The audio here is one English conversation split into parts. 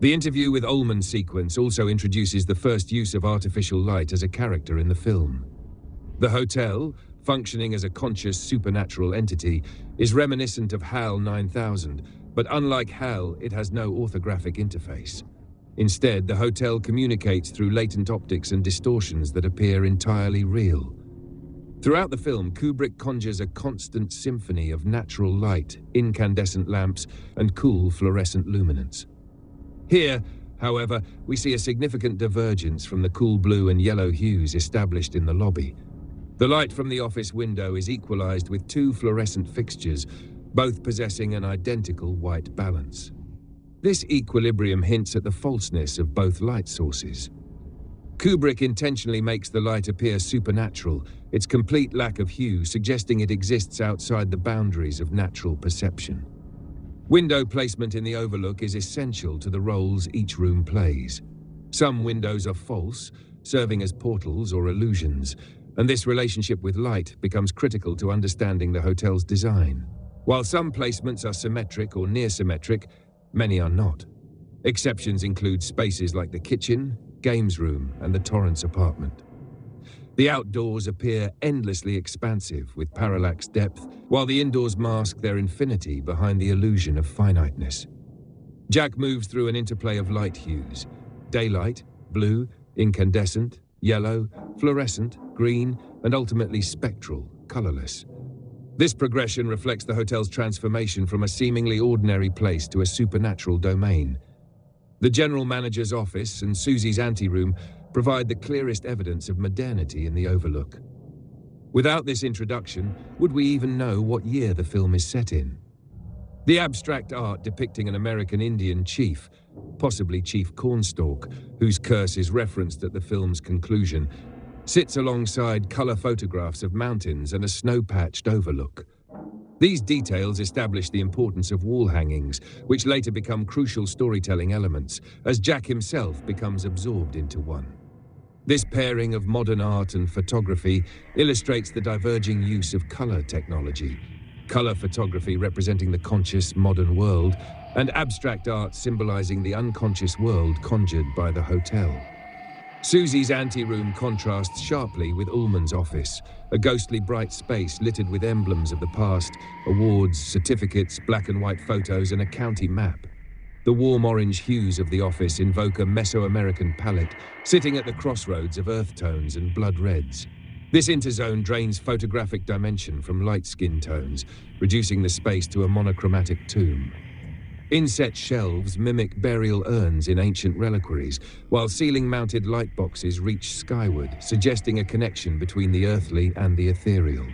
The interview with Ullman sequence also introduces the first use of artificial light as a character in the film. The hotel, functioning as a conscious supernatural entity, is reminiscent of HAL 9000, but unlike HAL, it has no orthographic interface. Instead, the hotel communicates through latent optics and distortions that appear entirely real. Throughout the film, Kubrick conjures a constant symphony of natural light, incandescent lamps, and cool fluorescent luminance. Here, however, we see a significant divergence from the cool blue and yellow hues established in the lobby. The light from the office window is equalized with two fluorescent fixtures, both possessing an identical white balance. This equilibrium hints at the falseness of both light sources. Kubrick intentionally makes the light appear supernatural, its complete lack of hue suggesting it exists outside the boundaries of natural perception. Window placement in the Overlook is essential to the roles each room plays. Some windows are false, serving as portals or illusions, and this relationship with light becomes critical to understanding the hotel's design. While some placements are symmetric or near-symmetric, many are not. Exceptions include spaces like the kitchen, games room, and the Torrance apartment. The outdoors appear endlessly expansive with parallax depth, while the indoors mask their infinity behind the illusion of finiteness. Jack moves through an interplay of light hues: daylight, blue, incandescent, yellow, fluorescent, green, and ultimately spectral, colorless. This progression reflects the hotel's transformation from a seemingly ordinary place to a supernatural domain. The general manager's office and Susie's anteroom provide the clearest evidence of modernity in the Overlook. Without this introduction, would we even know what year the film is set in? The abstract art depicting an American Indian chief, possibly Chief Cornstalk, whose curse is referenced at the film's conclusion, sits alongside color photographs of mountains and a snow-patched overlook. These details establish the importance of wall hangings, which later become crucial storytelling elements, as Jack himself becomes absorbed into one. This pairing of modern art and photography illustrates the diverging use of color technology. Color photography representing the conscious modern world, and abstract art symbolizing the unconscious world conjured by the hotel. Susie's anteroom contrasts sharply with Ullman's office, a ghostly bright space littered with emblems of the past, awards, certificates, black and white photos, and a county map. The warm orange hues of the office invoke a Mesoamerican palette, sitting at the crossroads of earth tones and blood reds. This interzone drains photographic dimension from light skin tones, reducing the space to a monochromatic tomb. Inset shelves mimic burial urns in ancient reliquaries, while ceiling-mounted light boxes reach skyward, suggesting a connection between the earthly and the ethereal.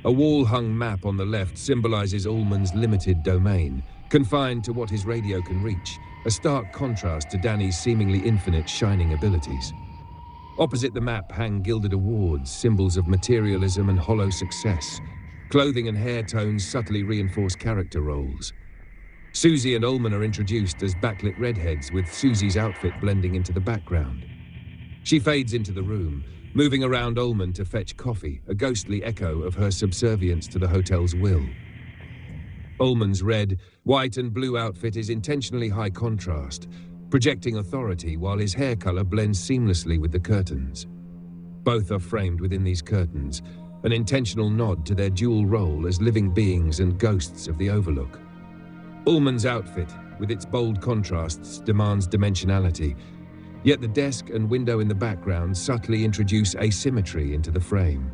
A wall-hung map on the left symbolizes Ullman's limited domain, confined to what his radio can reach, a stark contrast to Danny's seemingly infinite shining abilities. Opposite the map hang gilded awards, symbols of materialism and hollow success. Clothing and hair tones subtly reinforce character roles. Susie and Ullman are introduced as backlit redheads, with Susie's outfit blending into the background. She fades into the room, moving around Ullman to fetch coffee, a ghostly echo of her subservience to the hotel's will. Ullman's red, white and blue outfit is intentionally high contrast, projecting authority while his hair color blends seamlessly with the curtains. Both are framed within these curtains, an intentional nod to their dual role as living beings and ghosts of the Overlook. Ullman's outfit, with its bold contrasts, demands dimensionality, yet the desk and window in the background subtly introduce asymmetry into the frame.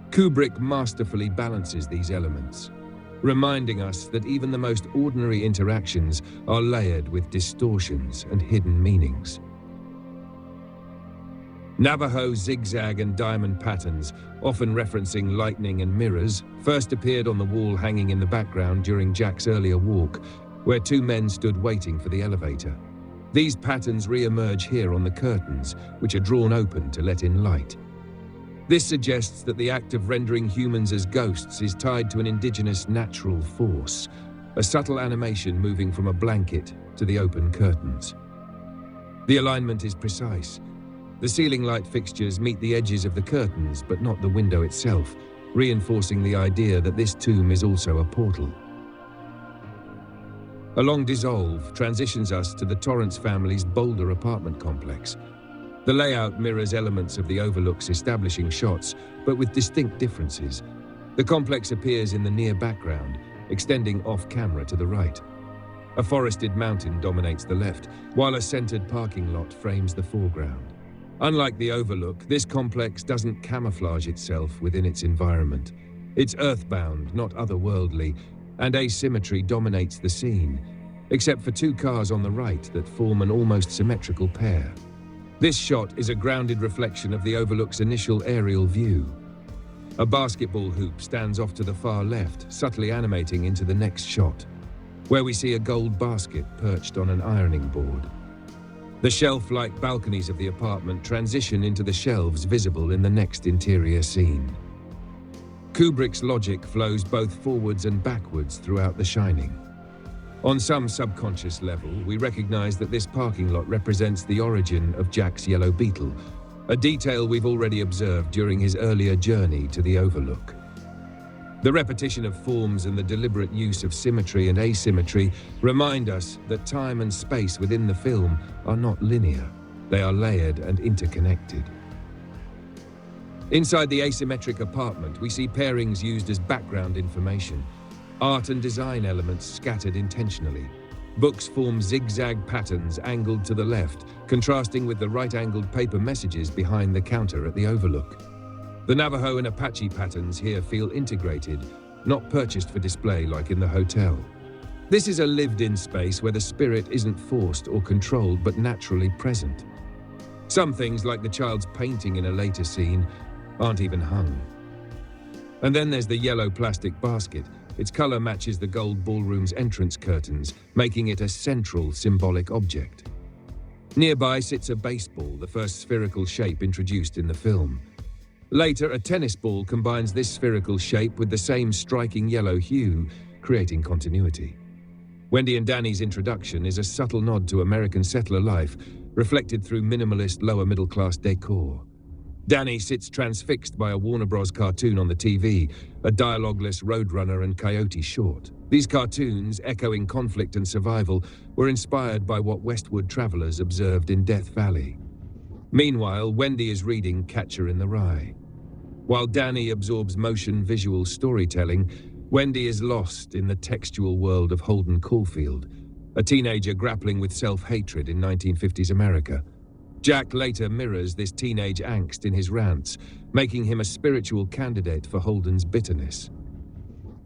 Kubrick masterfully balances these elements, reminding us that even the most ordinary interactions are layered with distortions and hidden meanings. Navajo zigzag and diamond patterns, often referencing lightning and mirrors, first appeared on the wall hanging in the background during Jack's earlier walk, where two men stood waiting for the elevator. These patterns re-emerge here on the curtains, which are drawn open to let in light. This suggests that the act of rendering humans as ghosts is tied to an indigenous natural force, a subtle animation moving from a blanket to the open curtains. The alignment is precise. The ceiling light fixtures meet the edges of the curtains, but not the window itself, reinforcing the idea that this tomb is also a portal. A long dissolve transitions us to the Torrance family's Boulder apartment complex. The layout mirrors elements of the Overlook's establishing shots, but with distinct differences. The complex appears in the near background, extending off-camera to the right. A forested mountain dominates the left, while a centered parking lot frames the foreground. Unlike the Overlook, this complex doesn't camouflage itself within its environment. It's earthbound, not otherworldly, and asymmetry dominates the scene, except for two cars on the right that form an almost symmetrical pair. This shot is a grounded reflection of the Overlook's initial aerial view. A basketball hoop stands off to the far left, subtly animating into the next shot, where we see a gold basket perched on an ironing board. The shelf-like balconies of the apartment transition into the shelves visible in the next interior scene. Kubrick's logic flows both forwards and backwards throughout The Shining. On some subconscious level, we recognize that this parking lot represents the origin of Jack's yellow beetle, a detail we've already observed during his earlier journey to the Overlook. The repetition of forms and the deliberate use of symmetry and asymmetry remind us that time and space within the film are not linear. They are layered and interconnected. Inside the asymmetric apartment, we see pairings used as background information, art and design elements scattered intentionally. Books form zigzag patterns angled to the left, contrasting with the right-angled paper messages behind the counter at the Overlook. The Navajo and Apache patterns here feel integrated, not purchased for display like in the hotel. This is a lived-in space where the spirit isn't forced or controlled but naturally present. Some things, like the child's painting in a later scene, aren't even hung. And then there's the yellow plastic basket. Its color matches the gold ballroom's entrance curtains, making it a central symbolic object. Nearby sits a baseball, the first spherical shape introduced in the film. Later, a tennis ball combines this spherical shape with the same striking yellow hue, creating continuity. Wendy and Danny's introduction is a subtle nod to American settler life, reflected through minimalist lower-middle-class decor. Danny sits transfixed by a Warner Bros. Cartoon on the TV, a dialogueless Roadrunner and Coyote short. These cartoons, echoing conflict and survival, were inspired by what westward travelers observed in Death Valley. Meanwhile, Wendy is reading Catcher in the Rye. While Danny absorbs motion visual storytelling, Wendy is lost in the textual world of Holden Caulfield, a teenager grappling with self-hatred in 1950s America. Jack later mirrors this teenage angst in his rants, making him a spiritual candidate for Holden's bitterness.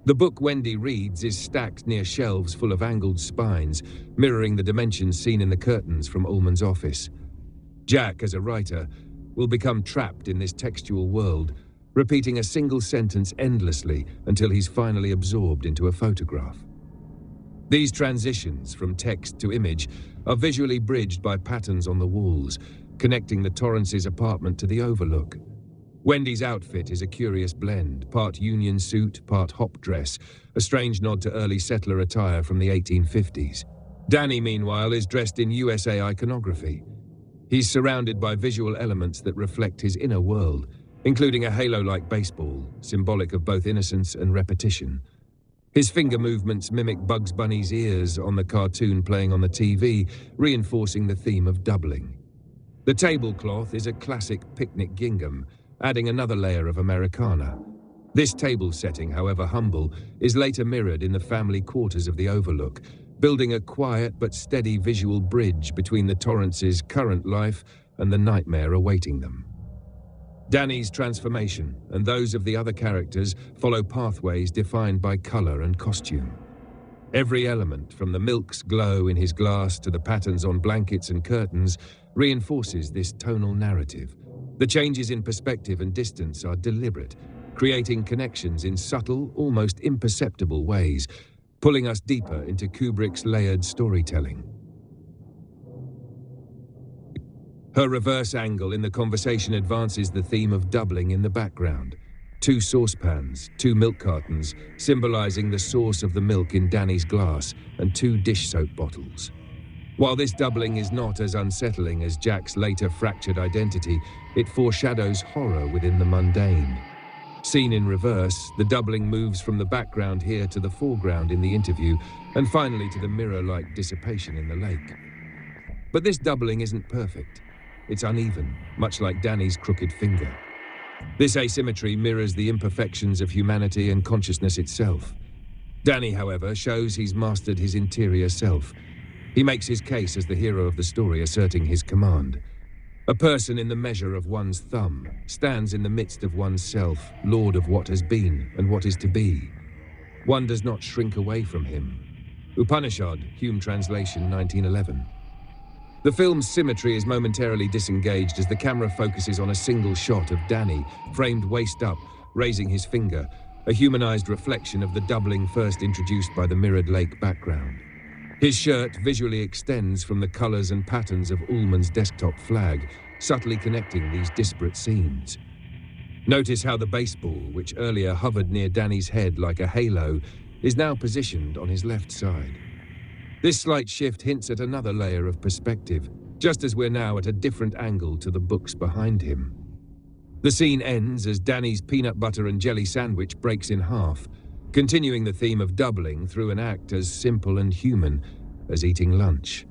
The book Wendy reads is stacked near shelves full of angled spines, mirroring the dimensions seen in the curtains from Ullman's office. Jack, as a writer, will become trapped in this textual world, repeating a single sentence endlessly until he's finally absorbed into a photograph. These transitions from text to image are visually bridged by patterns on the walls, connecting the Torrance's apartment to the Overlook. Wendy's outfit is a curious blend, part union suit, part hop dress, a strange nod to early settler attire from the 1850s. Danny, meanwhile, is dressed in USA iconography. He's surrounded by visual elements that reflect his inner world, including a halo-like baseball, symbolic of both innocence and repetition. His finger movements mimic Bugs Bunny's ears on the cartoon playing on the TV, reinforcing the theme of doubling. The tablecloth is a classic picnic gingham, adding another layer of Americana. This table setting, however humble, is later mirrored in the family quarters of the Overlook, building a quiet but steady visual bridge between the Torrance's current life and the nightmare awaiting them. Danny's transformation and those of the other characters follow pathways defined by color and costume. Every element, from the milk's glow in his glass to the patterns on blankets and curtains, reinforces this tonal narrative. The changes in perspective and distance are deliberate, creating connections in subtle, almost imperceptible ways, pulling us deeper into Kubrick's layered storytelling. Her reverse angle in the conversation advances the theme of doubling in the background. 2 saucepans, 2 milk cartons, symbolizing the source of the milk in Danny's glass, and 2 dish soap bottles. While this doubling is not as unsettling as Jack's later fractured identity, it foreshadows horror within the mundane. Seen in reverse, the doubling moves from the background here to the foreground in the interview, and finally to the mirror-like dissipation in the lake. But this doubling isn't perfect. It's uneven, much like Danny's crooked finger. This asymmetry mirrors the imperfections of humanity and consciousness itself. Danny, however, shows he's mastered his interior self. He makes his case as the hero of the story, asserting his command. A person in the measure of one's thumb stands in the midst of one's self, lord of what has been and what is to be. One does not shrink away from him. Upanishad, Hume translation, 1911. The film's symmetry is momentarily disengaged as the camera focuses on a single shot of Danny, framed waist up, raising his finger, a humanized reflection of the doubling first introduced by the mirrored lake background. His shirt visually extends from the colors and patterns of Ullman's desktop flag, subtly connecting these disparate scenes. Notice how the baseball, which earlier hovered near Danny's head like a halo, is now positioned on his left side. This slight shift hints at another layer of perspective, just as we're now at a different angle to the books behind him. The scene ends as Danny's peanut butter and jelly sandwich breaks in half, continuing the theme of doubling through an act as simple and human as eating lunch.